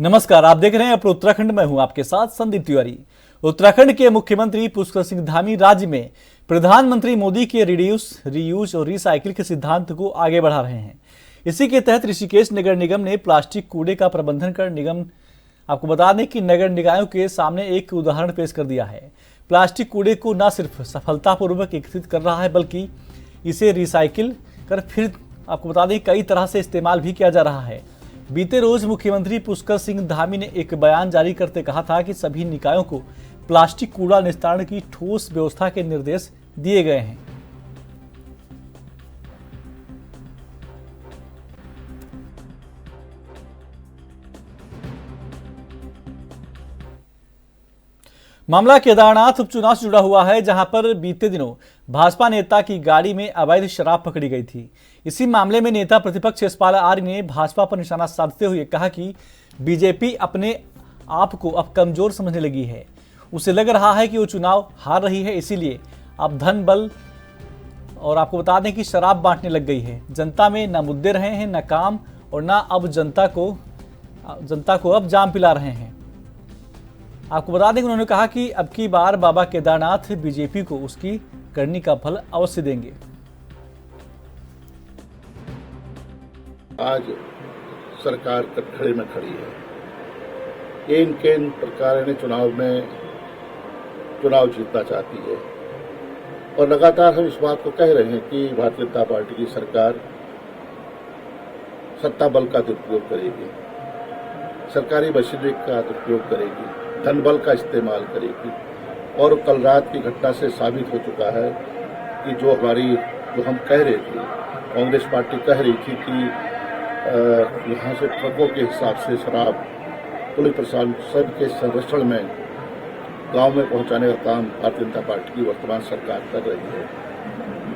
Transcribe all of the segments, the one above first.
नमस्कार, आप देख रहे हैं अपना उत्तराखंड में हूं आपके साथ संदीप तिवारी। उत्तराखंड के मुख्यमंत्री पुष्कर सिंह धामी राज्य में प्रधानमंत्री मोदी के रिड्यूस, रीयूज और रिसाइकिल के सिद्धांत को आगे बढ़ा रहे हैं। इसी के तहत ऋषिकेश नगर निगम ने प्लास्टिक कूड़े का प्रबंधन कर निगम आपको बता दें कि नगर निकायों के सामने एक उदाहरण पेश कर दिया है। प्लास्टिक कूड़े को न सिर्फ सफलतापूर्वक एकत्रित कर रहा है बल्कि इसे रिसाइकिल कर फिर आपको बता दें कई तरह से इस्तेमाल भी किया जा रहा है। बीते रोज मुख्यमंत्री पुष्कर सिंह धामी ने एक बयान जारी करते कहा था कि सभी निकायों को प्लास्टिक कूड़ा निस्तारण की ठोस व्यवस्था के निर्देश दिए गए हैं। मामला केदारनाथ उपचुनाव से जुड़ा हुआ है, जहां पर बीते दिनों भाजपा नेता की गाड़ी में अवैध शराब पकड़ी गई थी। इसी मामले में नेता प्रतिपक्ष यशपाल आर्य ने भाजपा पर निशाना साधते हुए कहा कि बीजेपी अपने आप को अब कमजोर समझने लगी है। उसे लग रहा है कि वो चुनाव हार रही है, इसीलिए अब धन बल और आपको बता दें कि शराब बांटने लग गई है। जनता में न मुद्दे रहे हैं, न काम, और न अब जनता को अब जाम पिला रहे हैं। आपको बता दें कि उन्होंने कहा कि अब की बार बाबा केदारनाथ बीजेपी को उसकी करनी का फल अवश्य देंगे। आज सरकार कटघरे में खड़ी है। केन प्रकार ने चुनाव जीतना चाहती है और लगातार हम इस बात को कह रहे हैं कि भारतीय जनता पार्टी की सरकार सत्ता बल का दुरुपयोग करेगी, सरकारी मशीनरी का दुरुपयोग करेगी, धन बल का इस्तेमाल करेगी। और कल रात की घटना से साबित हो चुका है कि जो हम कह रहे थे, कांग्रेस पार्टी कह रही थी कि यहाँ से ट्रकों के हिसाब से शराब पुलिस प्रशासन के संरक्षण में गांव में पहुंचाने का काम भारतीय जनता पार्टी की वर्तमान सरकार कर रही है।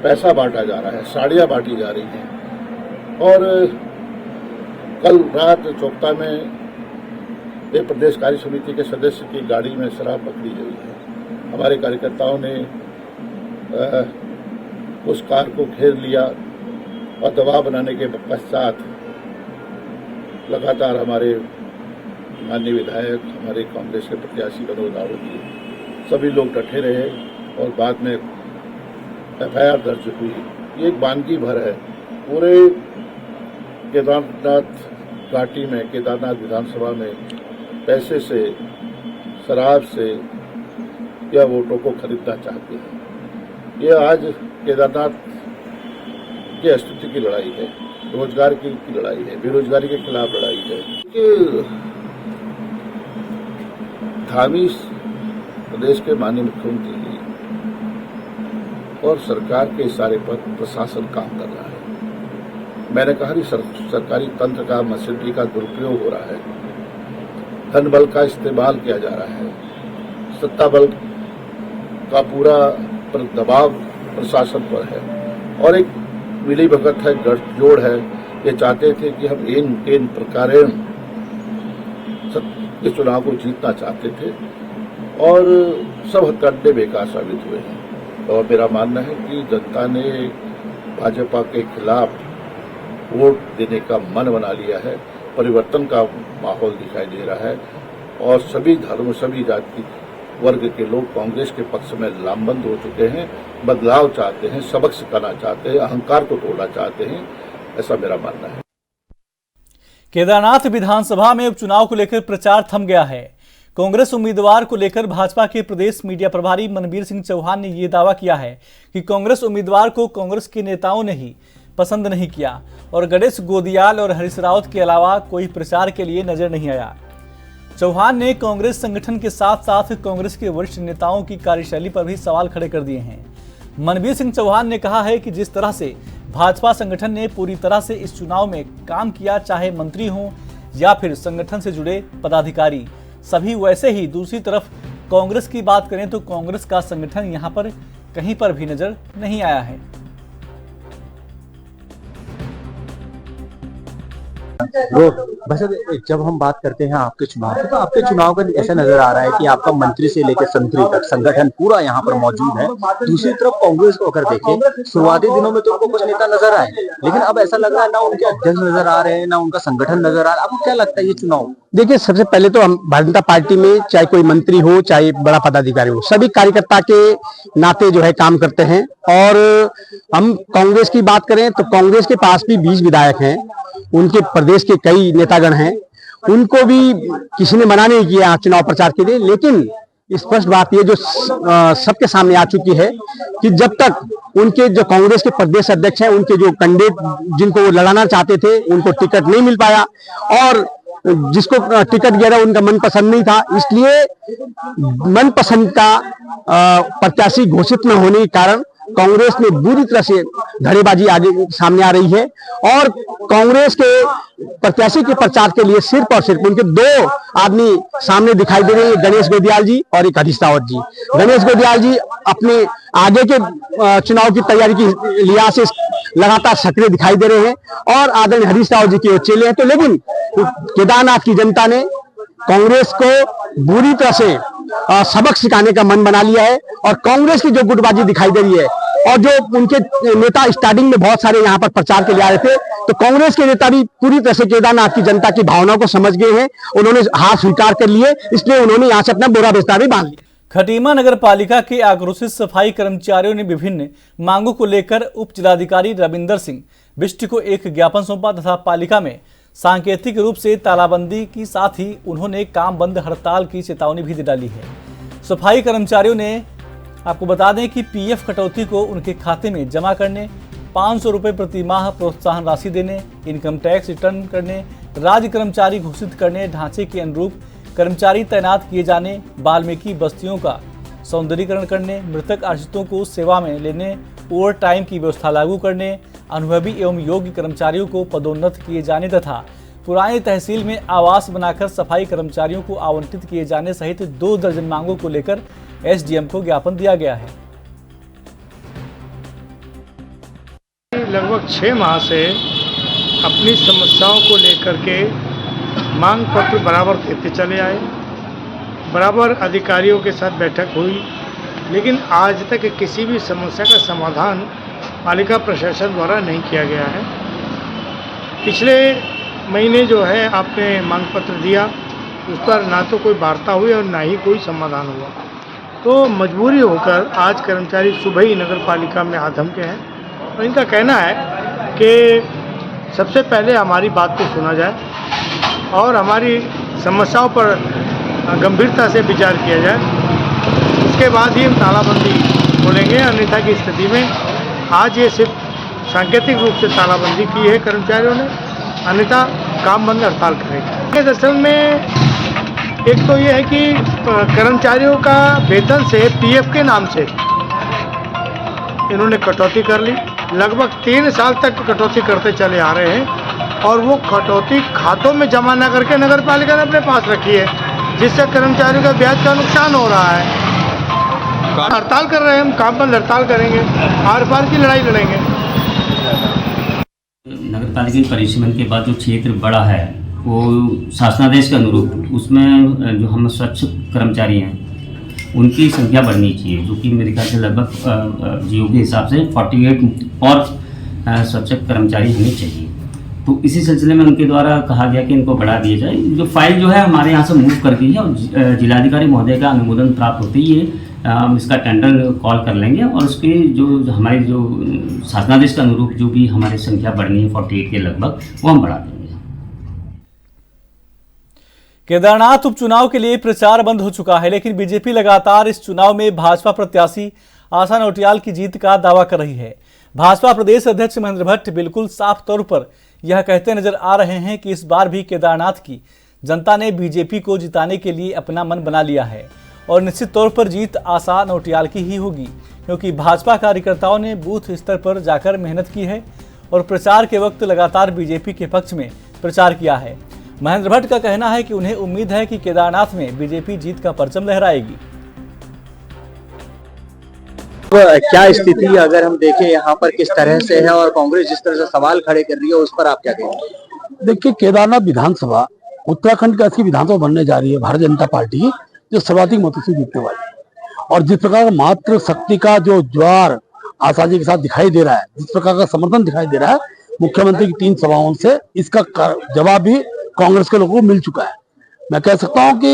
पैसा बांटा जा रहा है, साड़ियाँ बांटी जा रही हैं। और कल रात चोपता में एक प्रदेश कार्य समिति के सदस्य की गाड़ी में शराब पकड़ी गई है। हमारे कार्यकर्ताओं ने उस कार को घेर लिया और दबाव बनाने के पश्चात लगातार हमारे माननीय विधायक, हमारे कांग्रेस के प्रत्याशी मनोज रावत जी, सभी लोग डटे रहे और बाद में एफआईआर दर्ज हुई। ये एक वानगी भर है। पूरे केदारनाथ घाटी में, केदारनाथ विधानसभा में पैसे से, शराब से या वोटों को खरीदना चाहते हैं। ये आज केदारनाथ के अस्तित्व की लड़ाई है, रोजगार की लड़ाई है, बेरोजगारी के खिलाफ लड़ाई है। कि धामी प्रदेश के माननीय मुख्यमंत्री और सरकार के इशारे पर प्रशासन काम कर रहा है। मैंने कहा कि सरकारी तंत्र का, मशीनरी का दुरुपयोग हो रहा है, धन बल का इस्तेमाल किया जा रहा है, सत्ता बल का पूरा दबाव प्रशासन पर है और एक मिली भगत है, गठजोड़ है। ये चाहते थे कि हम इन प्रकार इस चुनाव को जीतना चाहते थे और सब हथकंडे बेकार साबित हुए हैं। और मेरा मानना है कि जनता ने भाजपा के खिलाफ वोट देने का मन बना लिया है, परिवर्तन का माहौल दिखाई दे रहा है और सभी धर्म, सभी जाति वर्ग के लोग कांग्रेस के पक्ष में लामबंद हो चुके हैं। बदलाव चाहते हैं, सबक सिखाना चाहते हैं, अहंकार को तोड़ना चाहते हैं, ऐसा मेरा मानना है। केदारनाथ विधानसभा में उपचुनाव को लेकर प्रचार थम गया है। कांग्रेस उम्मीदवार को लेकर भाजपा के प्रदेश मीडिया प्रभारी मनबीर सिंह चौहान ने यह दावा किया है कि कांग्रेस उम्मीदवार को कांग्रेस के नेताओं ने ही पसंद नहीं किया और गणेश गोदियाल और हरीश रावत के अलावा कोई प्रचार के लिए नजर नहीं आया। चौहान ने कांग्रेस संगठन के साथ साथ कांग्रेस के वरिष्ठ नेताओं की कार्यशैली पर भी सवाल खड़े कर दिए हैं। मनबीर सिंह चौहान ने कहा है कि जिस तरह से भाजपा संगठन ने पूरी तरह से इस चुनाव में काम किया, चाहे मंत्री हों या फिर संगठन से जुड़े पदाधिकारी, सभी वैसे ही। दूसरी तरफ कांग्रेस की बात करें तो कांग्रेस का संगठन यहां पर कहीं पर भी नजर नहीं आया है। वैसे जब हम बात करते हैं आपके चुनाव की, तो आपके चुनाव का ऐसा नजर आ रहा है कि आपका मंत्री से लेकर संतरी तक संगठन पूरा यहाँ पर मौजूद है। दूसरी तरफ कांग्रेस को अगर देखें, शुरुआती दिनों में तो उनको कुछ नेता नजर आए, लेकिन अब ऐसा लग रहा है ना उनके अध्यक्ष नजर आ रहे हैं, ना उनका संगठन नजर आ रहा है। आपको क्या लगता है ये चुनाव देखिए, सबसे पहले तो हम भारतीय जनता पार्टी में चाहे कोई मंत्री हो चाहे बड़ा पदाधिकारी हो, सभी कार्यकर्ता के नाते जो है काम करते हैं। और हम कांग्रेस की बात करें तो कांग्रेस के पास भी 20 विधायक हैं, उनके प्रदेश के कई नेतागण हैं, उनको भी किसी ने मना नहीं किया चुनाव प्रचार के लिए। लेकिन स्पष्ट बात ये जो सबके सामने आ चुकी है कि जब तक उनके जो कांग्रेस के प्रदेश अध्यक्ष हैं, उनके जो कैंडिडेट जिनको वो लड़ाना चाहते थे, उनको टिकट नहीं मिल पाया और जिसको टिकट दिया था उनका मनपसंद नहीं था, इसलिए मनपसंद का प्रत्याशी घोषित न होने के कारण कांग्रेस में बुरी तरह से धड़ेबाजी आगे सामने आ रही है। और कांग्रेस के प्रत्याशी के प्रचार के लिए सिर्फ और सिर्फ उनके दो आदमी सामने दिखाई दे रहे हैं, गणेश गोदियाल जी और एक हरीश रावत जी। गणेश गोदियाल जी अपने आगे के चुनाव की तैयारी की लिहाज से लगातार सक्रिय दिखाई दे रहे हैं और आदरणीय हरीश रावत जी के चेले हैं। तो लेकिन केदारनाथ की जनता ने कांग्रेस को बुरी तरह से सबक सिखाने का मन बना लिया है और कांग्रेस की जो गुटबाजी दिखाई दे रही है और जो उनके नेता स्टार्टिंग में बहुत सारे यहाँ पर प्रचार के लिए आए थे, तो कांग्रेस के नेता भी पूरी तरह से केदारनाथ की जनता की भावनाओं को समझ गए हैं। उन्होंने हार स्वीकार कर लिए, इसलिए उन्होंने यहाँ से अपना बोरा बिस्तर भी बांध लिया। खटीमा नगर पालिका के आक्रोशित सफाई कर्मचारियों ने विभिन्न मांगों को लेकर उप जिलाधिकारी रविंदर सिंह बिष्ट को एक ज्ञापन सौंपा तथा पालिका में सांकेतिक रूप से तालाबंदी की साथ ही उन्होंने काम बंद हड़ताल की चेतावनी भी दे डाली है। सफाई कर्मचारियों ने आपको बता दें कि पीएफ कटौती को उनके खाते में जमा करने, 500 रुपये प्रति माह प्रोत्साहन राशि देने, इनकम टैक्स रिटर्न करने, राज्य कर्मचारी घोषित करने, ढांचे के अनुरूप कर्मचारी तैनात किए जाने, वाल्मीकि बस्तियों का सौंदर्यीकरण करने, मृतक आश्रितों को सेवा में लेने, ओवर टाइम की व्यवस्था लागू करने, अनुभवी एवं योग्य कर्मचारियों को पदोन्नत किए जाने तथा पुरानी तहसील में आवास बनाकर सफाई कर्मचारियों को आवंटित किए जाने सहित 2 दर्जन मांगों को लेकर एसडीएम को ज्ञापन दिया गया है। लगभग 6 माह से अपनी समस्याओं को लेकर के मांग पत्र बराबर देते चले आए, बराबर अधिकारियों के साथ बैठक हुई, लेकिन आज तक किसी भी समस्या का समाधान पालिका प्रशासन द्वारा नहीं किया गया है। पिछले महीने जो है आपने मांग पत्र दिया, उस पर ना तो कोई वार्ता हुई और ना ही कोई समाधान हुआ। तो मजबूरी होकर आज कर्मचारी सुबह ही नगर पालिका में आ धमके हैं और इनका कहना है कि सबसे पहले हमारी बात को सुना जाए और हमारी समस्याओं पर गंभीरता से विचार किया जाए, उसके बाद ही हम तालाबंदी खोलेंगे। अन्यथा की स्थिति में आज ये सिर्फ सांकेतिक रूप से तालाबंदी की है कर्मचारियों ने, अन्यथा काम बंद हड़ताल करेंगे। दरअसल में एक तो ये है कि कर्मचारियों का वेतन से पीएफ के नाम से इन्होंने कटौती कर ली। लगभग 3 साल तक कटौती करते चले आ रहे हैं और वो कटौती खातों में जमा न करके नगर पालिका ने अपने पास रखी है, जिससे कर्मचारियों का ब्याज का नुकसान हो रहा है। हड़ताल कर रहे हैं, हम काम बंद हड़ताल करेंगे, आर पार की लड़ाई लड़ेंगे। नगर पालिका के परिसीमन के बाद जो क्षेत्र बड़ा है वो शासनादेश के अनुरूप उसमें जो हम स्वच्छ कर्मचारी हैं उनकी संख्या बढ़नी चाहिए, जो कि मेरे ख्याल से लगभग जीओ के हिसाब से 48 और स्वच्छ कर्मचारी होने चाहिए। तो इसी सिलसिले में उनके द्वारा कहा गया कि इनको बढ़ा दिया जाए। जो फाइल जो है हमारे यहाँ से मूव कर दी है और जिलाधिकारी महोदय का अनुमोदन प्राप्त होते ही हम इसका टेंडर कॉल कर लेंगे और उसकी जो हमारी जो शासनादेश के अनुरूप जो भी हमारी संख्या बढ़नी है 48 के लगभग, वो हम बढ़ा देंगे। केदारनाथ उपचुनाव के लिए प्रचार बंद हो चुका है, लेकिन बीजेपी लगातार इस चुनाव में भाजपा प्रत्याशी आशा नौटियाल की जीत का दावा कर रही है। भाजपा प्रदेश अध्यक्ष महेंद्र भट्ट बिल्कुल साफ तौर पर यह कहते नजर आ रहे हैं कि इस बार भी केदारनाथ की जनता ने बीजेपी को जिताने के लिए अपना मन बना लिया है और निश्चित तौर पर जीत आशा नौटियाल की ही होगी, क्योंकि भाजपा कार्यकर्ताओं ने बूथ स्तर पर जाकर मेहनत की है और प्रचार के वक्त लगातार बीजेपी के पक्ष में प्रचार किया है। महेंद्र भट्ट का कहना है कि उन्हें उम्मीद है कि केदारनाथ में बीजेपी जीत का परचम लहराएगी। क्या स्थिति अगर हम देखें यहाँ पर किस तरह से है और कांग्रेस जिस तरह से सवाल खड़े कर रही है उस पर आप क्या कहेंगे? देखिए, केदारनाथ विधानसभा उत्तराखंड की ऐसी विधानसभा बनने जा रही है भारतीय जनता पार्टी की, जो सर्वाधिक मतों से जीतने वाली। और जिस प्रकार मात्र शक्ति का जो ज्वार आशा जी के साथ दिखाई दे रहा है, जिस प्रकार का समर्थन दिखाई दे रहा है मुख्यमंत्री की 3 सभाओं से, इसका जवाब भी कांग्रेस के लोगों को मिल चुका है। मैं कह सकता हूं कि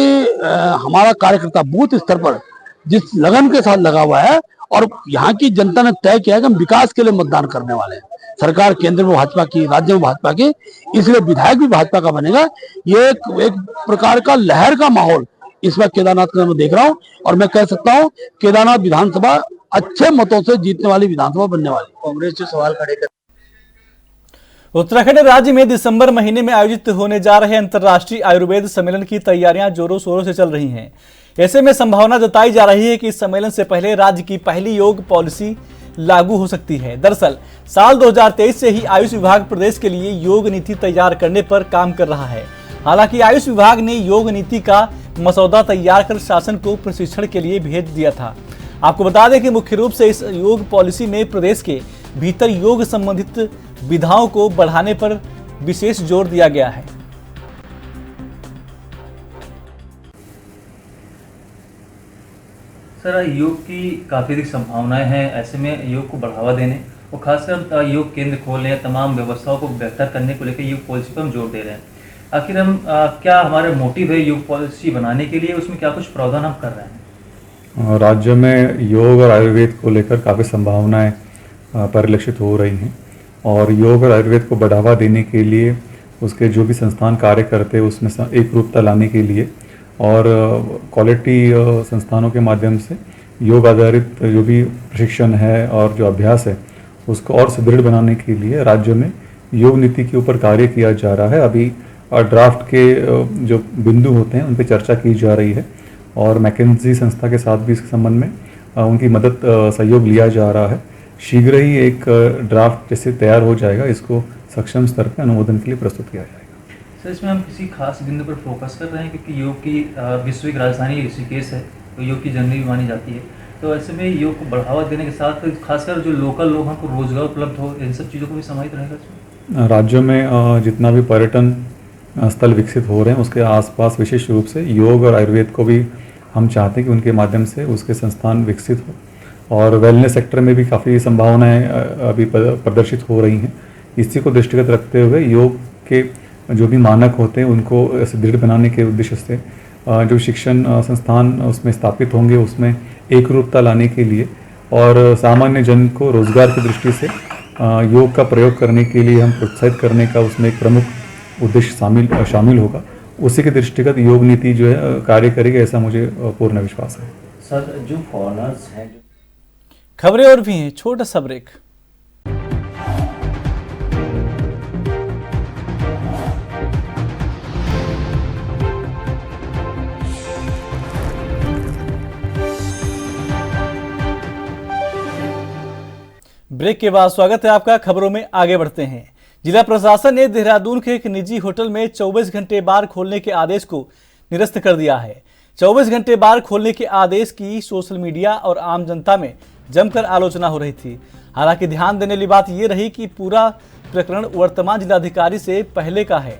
हमारा कार्यकर्ता बूथ स्तर पर जिस लगन के साथ लगा हुआ है, और यहाँ की जनता ने तय किया है कि हम विकास के लिए मतदान करने वाले हैं। सरकार केंद्र में भाजपा की, राज्य में भाजपा की, इसलिए विधायक भी भाजपा का बनेगा। ये एक प्रकार का लहर का माहौल इस वक्त केदारनाथ में मैं देख रहा हूं, और मैं कह सकता हूं केदारनाथ विधानसभा अच्छे मतों से जीतने वाली विधानसभा बनने वाली। कांग्रेस जो सवाल खड़े कर उत्तराखंड राज्य में दिसंबर महीने में आयोजित होने जा रहे अंतर्राष्ट्रीय आयुर्वेद सम्मेलन की तैयारियां जोरों शोरों से चल रही हैं। ऐसे में संभावना जताई जा रही है कि इस सम्मेलन से पहले राज्य की पहली योग पॉलिसी लागू हो सकती है। दरअसल साल 2023 से ही आयुष विभाग प्रदेश के लिए योग नीति तैयार करने पर काम कर रहा है। हालांकि आयुष विभाग ने योग नीति का मसौदा तैयार कर शासन को प्रशिक्षण के लिए भेज दिया था। आपको बता दें कि मुख्य रूप से इस योग पॉलिसी में प्रदेश के भीतर योग संबंधित विधाओं को बढ़ाने पर विशेष जोर दिया गया है। सर, योग की काफ़ी अधिक संभावनाएं हैं। ऐसे में योग को बढ़ावा देने और खासकर योग केंद्र खोलने या तमाम व्यवस्थाओं को बेहतर करने को लेकर योग पॉलिसी पर हम जोर दे रहे हैं। आखिर हम क्या हमारा मोटिव है योग पॉलिसी बनाने के लिए, उसमें क्या कुछ प्रावधान हम कर रहे हैं? राज्य में योग और आयुर्वेद को लेकर काफ़ी संभावनाएं परिलक्षित हो रही हैं, और योग और आयुर्वेद को बढ़ावा देने के लिए उसके जो भी संस्थान कार्य करते हैं उसमें एक रूपता लाने के लिए और क्वालिटी संस्थानों के माध्यम से योग आधारित जो भी प्रशिक्षण है और जो अभ्यास है उसको और सुदृढ़ बनाने के लिए राज्य में योग नीति के ऊपर कार्य किया जा रहा है। अभी ड्राफ्ट के जो बिंदु होते हैं उन पर चर्चा की जा रही है, और मैकेंजी संस्था के साथ भी इस संबंध में उनकी मदद सहयोग लिया जा रहा है। शीघ्र ही एक ड्राफ्ट जैसे तैयार हो जाएगा, इसको सक्षम स्तर पर अनुमोदन के लिए प्रस्तुत किया जाएगा। सर, इसमें हम किसी खास बिंदु पर फोकस कर रहे हैं क्योंकि योग की विश्व की राजधानी ऋषिकेश है, तो योग की जननी भी मानी जाती है। तो ऐसे में योग को बढ़ावा देने के साथ खासकर जो लोकल लोगों को रोजगार उपलब्ध हो, इन सब चीज़ों को भी समाहित रहेगा इसमें। राज्य में जितना भी पर्यटन स्थल विकसित हो रहे हैं उसके आसपास विशेष रूप से योग और आयुर्वेद को भी हम चाहते हैं कि उनके माध्यम से उसके संस्थान विकसित हो, और वेलनेस सेक्टर में भी काफ़ी संभावनाएं अभी प्रदर्शित हो रही हैं। इसी को दृष्टिगत रखते हुए योग के जो भी मानक होते हैं उनको सुदृढ़ बनाने के उद्देश्य से जो शिक्षण संस्थान उसमें स्थापित होंगे उसमें एक रूपता लाने के लिए और सामान्य जन को रोजगार की दृष्टि से योग का प्रयोग करने के लिए हम प्रोत्साहित करने का उसमें एक प्रमुख उद्देश्य शामिल होगा। उसी के दृष्टिगत योग नीति जो है कार्य करेगी, ऐसा मुझे पूर्ण विश्वास है। सर, जो फॉरेनर्स हैं, खबरें और भी हैं, छोटा सा ब्रेक। ब्रेक के बाद स्वागत है आपका। खबरों में आगे बढ़ते हैं। जिला प्रशासन ने देहरादून के एक निजी होटल में 24 घंटे बार खोलने के आदेश को निरस्त कर दिया है। 24 घंटे बार खोलने के आदेश की सोशल मीडिया और आम जनता में जमकर आलोचना हो रही थी। हालांकि ध्यान देने वाली बात यह रही कि पूरा प्रकरण वर्तमान जिलाधिकारी से पहले का है,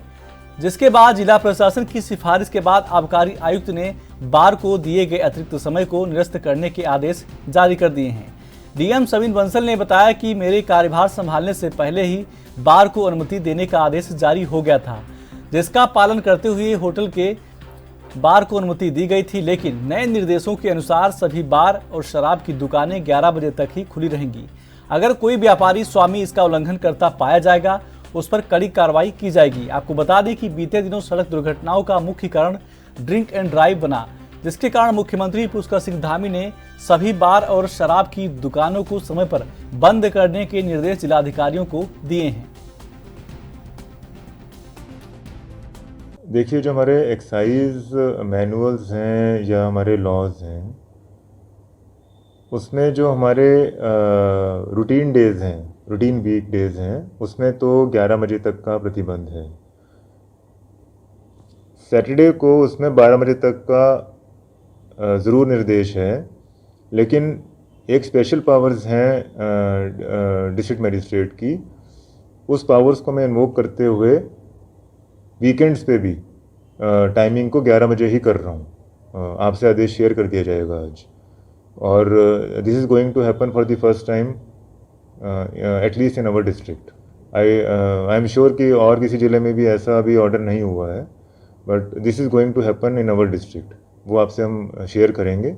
जिसके बाद जिला प्रशासन की सिफारिश के बाद आबकारी आयुक्त ने बार को दिए गए अतिरिक्त समय को निरस्त करने के आदेश जारी कर दिए हैं। डीएम सविन बंसल ने बताया कि मेरे कार्यभार संभालने से पहले ही बार को अनुमति देने का आदेश जारी हो गया था, जिसका पालन करते हुए होटल के बार को अनुमति दी गई थी। लेकिन नए निर्देशों के अनुसार सभी बार और शराब की दुकानें 11 बजे तक ही खुली रहेंगी। अगर कोई व्यापारी स्वामी इसका उल्लंघन करता पाया जाएगा, उस पर कड़ी कार्रवाई की जाएगी। आपको बता दें कि बीते दिनों सड़क दुर्घटनाओं का मुख्य कारण ड्रिंक एंड ड्राइव बना, जिसके कारण मुख्यमंत्री पुष्कर सिंह धामी ने सभी बार और शराब की दुकानों को समय पर बंद करने के निर्देश जिलाधिकारियों को दिए हैं। देखिए, जो हमारे एक्साइज मैनुअल्स हैं या हमारे लॉज हैं, उसमें जो हमारे रूटीन डेज हैं, रूटीन वीक डेज हैं, उसमें तो 11 बजे तक का प्रतिबंध है। सैटरडे को उसमें 12 बजे तक का ज़रूर निर्देश है, लेकिन एक स्पेशल पावर्स हैं डिस्ट्रिक्ट मजिस्ट्रेट की, उस पावर्स को मैं इन्वोक करते हुए वीकेंड्स पे भी टाइमिंग को 11 बजे ही कर रहा हूँ। आपसे आदेश शेयर कर दिया जाएगा आज, और this is going to happen for the first time at least in our district. I am sure कि और किसी ज़िले में भी ऐसा अभी ऑर्डर नहीं हुआ है, but this is going to happen in our district, वो आपसे हम शेयर करेंगे।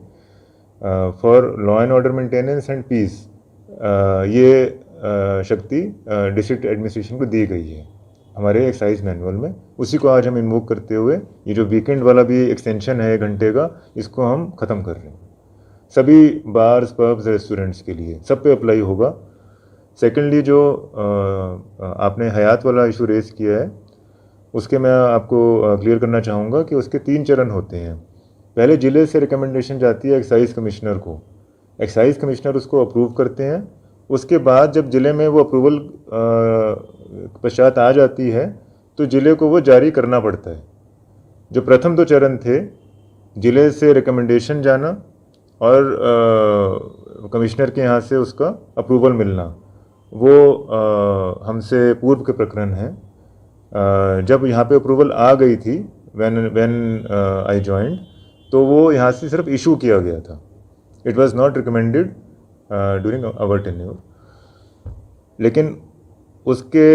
For law and order maintenance and peace ये शक्ति डिस्ट्रिक्ट एडमिनिस्ट्रेशन को दी गई है हमारे एक्साइज मैनुअल में। उसी को आज हम इन्वोक करते हुए ये जो वीकेंड वाला भी एक्सटेंशन है 1 घंटे का, इसको हम ख़त्म कर रहे हैं सभी बार्स, पब्स, रेस्टोरेंट्स के लिए, सब पे अप्लाई होगा। सेकेंडली जो आपने हयात वाला इशू रेस किया है, उसके मैं आपको क्लियर करना चाहूँगा कि उसके 3 चरण होते हैं। पहले ज़िले से रिकमेंडेशन जाती है एक्साइज कमिश्नर को, एक्साइज कमिश्नर उसको अप्रूव करते हैं। उसके बाद जब ज़िले में वो अप्रूवल पश्चात आ जाती है तो ज़िले को वो जारी करना पड़ता है। जो प्रथम 2 चरण थे, ज़िले से रिकमेंडेशन जाना और कमिश्नर के यहाँ से उसका अप्रूवल मिलना, वो हमसे पूर्व के प्रकरण हैं। जब यहाँ पे अप्रूवल आ गई थी व्हेन आई जॉइंड, तो वो यहाँ से सिर्फ इशू किया गया था, it was not recommended during our tenure. लेकिन उसके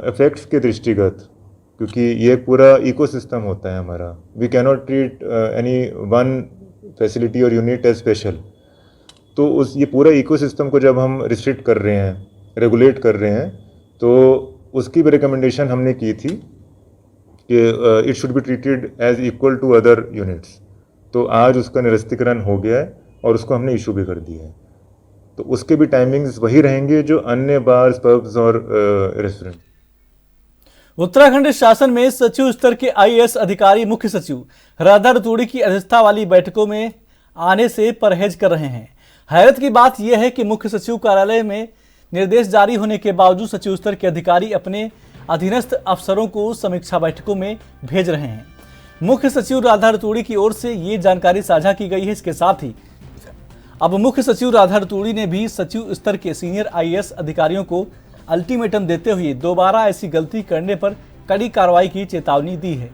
इफेक्ट्स के दृष्टिगत, क्योंकि ये पूरा इकोसिस्टम होता है हमारा, we can not treat any one facility और यूनिट एज स्पेशल। तो ये पूरा इकोसिस्टम को जब हम रिस्ट्रिक्ट कर रहे हैं, रेगुलेट कर रहे हैं, तो उसकी भी रिकमेंडेशन हमने की थी कि it should be treated as equal to other units. तो आज उसका निरस्तीकरण हो गया है और उसको हमने इशू भी कर दिया है। तो उसके भी टाइमिंग्स वही रहेंगे जो अन्य बार्स, पब्स और रेस्टोरेंट। उत्तराखंड शासन में सचिव स्तर के आईएएस अधिकारी मुख्य सचिव राधा रतूड़ी की अध्यक्षता वाली बैठकों में आने से परहेज कर रहे हैं। हैरत की बात यह है कि मुख्य सचिव कार्यालय में निर्देश जारी होने के बावजूद सचिव स्तर के अधिकारी अपने अधीनस्थ अफसरों को समीक्षा बैठकों में भेज रहे हैं। मुख्य सचिव राधा रतूड़ी की ओर से ये जानकारी साझा की गई है। इसके साथ ही अब मुख्य सचिव राधा रतूड़ी ने भी सचिव स्तर के सीनियर आईएएस अधिकारियों को अल्टीमेटम देते हुए दोबारा ऐसी गलती करने पर कड़ी कार्रवाई की चेतावनी दी है।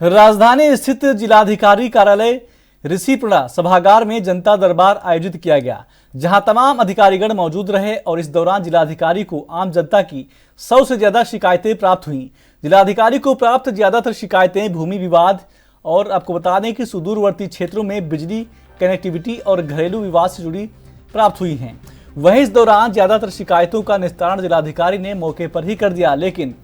राजधानी स्थित जिलाधिकारी कार्यालय ऋषिपुरा सभागार में जनता दरबार आयोजित किया गया, जहां तमाम अधिकारीगण मौजूद रहे और इस दौरान जिलाधिकारी को आम जनता की 100 से ज्यादा शिकायतें प्राप्त हुई। जिलाधिकारी को प्राप्त ज्यादातर शिकायतें भूमि विवाद और आपको बता दें कि सुदूरवर्ती क्षेत्रों में बिजली कनेक्टिविटी और घरेलू विवाद से जुड़ी प्राप्त हुई हैं। वहीं इस दौरान ज्यादातर शिकायतों का निस्तारण जिलाधिकारी ने मौके पर ही कर दिया, लेकिन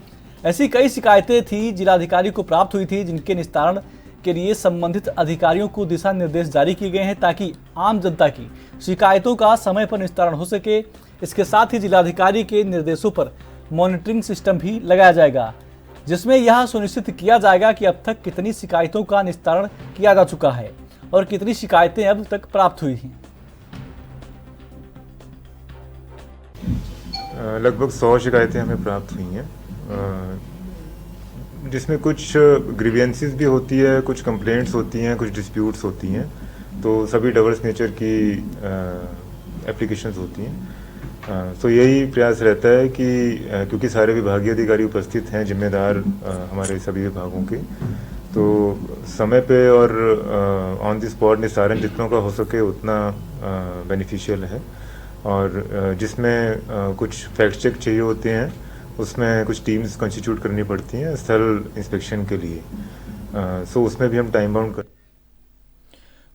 ऐसी कई शिकायतें थी जिलाधिकारी को प्राप्त हुई थी जिनके निस्तारण के लिए संबंधित अधिकारियों को दिशा निर्देश जारी किए गए हैं ताकि आम जनता की शिकायतों का समय पर निस्तारण हो सके। इसके साथ ही जिलाधिकारी के निर्देशों पर मॉनिटरिंग सिस्टम भी लगाया जाएगा, जिसमें यह सुनिश्चित किया जाएगा कि अब तक कितनी शिकायतों का निस्तारण किया जा चुका है और कितनी शिकायतें अब तक प्राप्त हुई हैं। लगभग 100 शिकायतें हमें प्राप्त हुई हैं, जिसमें कुछ ग्रीवियंसेस भी होती है, कुछ कंप्लेंट्स होती हैं, कुछ डिस्प्यूट्स होती हैं। तो सभी डाइवर्स नेचर की एप्लीकेशंस होती हैं। तो यही प्रयास रहता है कि क्योंकि सारे विभागीय अधिकारी उपस्थित हैं, जिम्मेदार हमारे सभी विभागों के, तो समय पे और ऑन द स्पॉट निस्तारण जितनों का हो सके उतना बेनिफिशियल है। और जिसमें कुछ फैक्ट चेक चाहिए होते हैं, उसमें कुछ टीम्स कॉन्स्टिट्यूट करनी पड़ती हैं स्थल इंस्पेक्शन के लिए। सो उसमें भी हम टाइम बाउंड कर।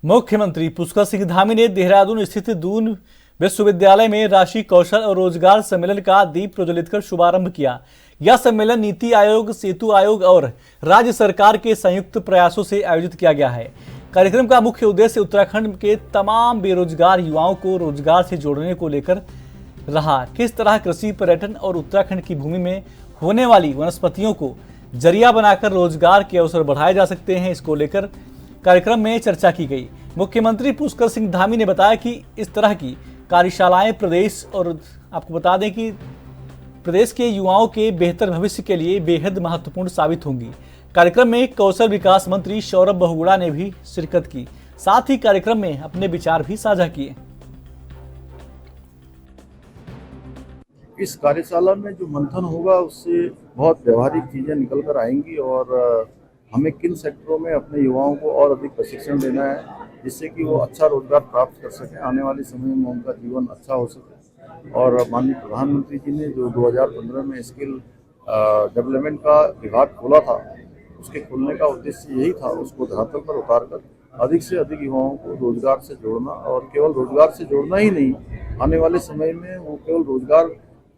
मुख्यमंत्री पुष्कर सिंह धामी ने देहरादून स्थित दून विश्वविद्यालय में राष्ट्रीय कौशल और रोजगार सम्मेलन का दीप प्रज्वलित कर शुभारंभ किया। यह सम्मेलन नीति आयोग, सेतु आयोग और राज्य सरकार के संयुक्त प्रयासों से आयोजित किया गया है। कार्यक्रम का मुख्य उद्देश्य उत्तराखंड के तमाम बेरोजगार युवाओं को रोजगार से जोड़ने को लेकर रहा। किस तरह कृषि, पर्यटन और उत्तराखंड की भूमि में होने वाली वनस्पतियों को जरिया बनाकर रोजगार के अवसर बढ़ाए जा सकते हैं, इसको लेकर कार्यक्रम में चर्चा की गई। मुख्यमंत्री पुष्कर सिंह धामी ने बताया कि इस तरह की कार्यशालाएं प्रदेश और आपको बता दें कि प्रदेश के युवाओं के बेहतर भविष्य के लिए बेहद महत्वपूर्ण साबित होंगी। कार्यक्रम में कौशल विकास मंत्री सौरभ बहुगुणा ने भी शिरकत की, साथ ही कार्यक्रम में अपने विचार भी साझा किए। इस कार्यशाला में जो मंथन होगा उससे बहुत व्यवहारिक चीजें निकल कर आएंगी और हमें किन सेक्टरों में अपने युवाओं को और अधिक प्रशिक्षण देना है जिससे कि वो अच्छा रोजगार प्राप्त कर सकें, आने वाले समय में उनका जीवन अच्छा हो सके। और माननीय प्रधानमंत्री जी ने जो 2015 में स्किल डेवलपमेंट का विभाग खोला था, उसके खोलने का उद्देश्य यही था, उसको धरातल पर उतारकर अधिक से अधिक युवाओं को रोजगार से जोड़ना, और केवल रोजगार से जोड़ना ही नहीं, आने वाले समय में वो केवल रोजगार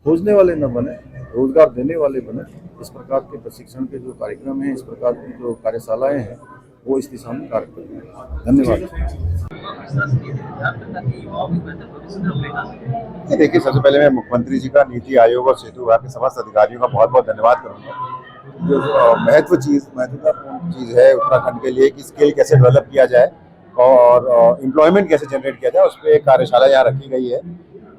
खोजने वाले न बने, रोजगार देने वाले बने। इस प्रकार के प्रशिक्षण के जो कार्यक्रम हैं, इस प्रकार की जो कार्यशालाएं हैं, वो इस दिशा में कार्य कर रही हैं। धन्यवाद। देखिए, सबसे पहले मैं मुख्यमंत्री जी का, नीति आयोग और सेतु विभाग के समस्त अधिकारियों का बहुत बहुत धन्यवाद करूंगा। जो महत्वपूर्ण चीज़ है उत्तराखंड के लिए कि स्किल कैसे डेवलप किया जाए और एम्प्लॉयमेंट कैसे जनरेट किया जाए, उस पर एक कार्यशाला यहाँ रखी गई है।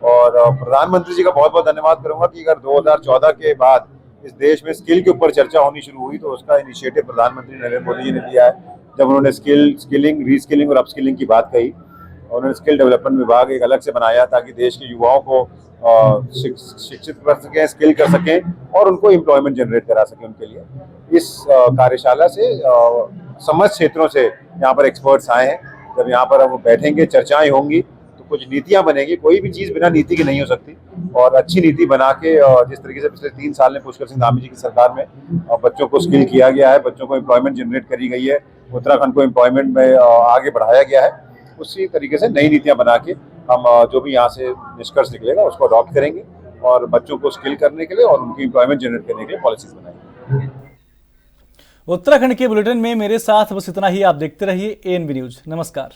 और प्रधानमंत्री जी का बहुत बहुत धन्यवाद करूंगा कि अगर 2014 के बाद इस देश में स्किल के ऊपर चर्चा होनी शुरू हुई, तो उसका इनिशिएटिव प्रधानमंत्री नरेंद्र मोदी जी ने दिया है। जब उन्होंने स्किलिंग, रीस्किलिंग और अपस्किलिंग की बात कही, उन्होंने स्किल डेवलपमेंट विभाग एक अलग से बनाया ताकि देश के युवाओं को शिक्षित कर सकें, स्किल कर सकें और उनको एम्प्लॉयमेंट जनरेट करा सकें उनके लिए। इस कार्यशाला से समस्त क्षेत्रों से यहाँ पर एक्सपर्ट्स आए हैं। जब यहाँ पर हम बैठेंगे, चर्चाएं होंगी, तो कुछ नीतियाँ बनेंगी। कोई भी चीज़ बिना नीति की नहीं हो सकती, और अच्छी नीति बना के जिस तरीके से पिछले 3 साल में पुष्कर सिंह धामी जी की सरकार में बच्चों को स्किल किया गया है, बच्चों को एम्प्लॉयमेंट जनरेट करी गई है, उत्तराखंड को एम्प्लॉयमेंट में आगे बढ़ाया गया है, उसी तरीके से नई नीतियां बना के हम जो भी यहाँ से निष्कर्ष निकलेगा उसको अडॉप्ट करेंगे और बच्चों को स्किल करने के लिए और उनकी एम्प्लॉयमेंट जनरेट करने के लिए पॉलिसीज बनाएंगे। उत्तराखंड के बुलेटिन में मेरे साथ बस इतना ही। आप देखते रहिए ANB न्यूज। नमस्कार।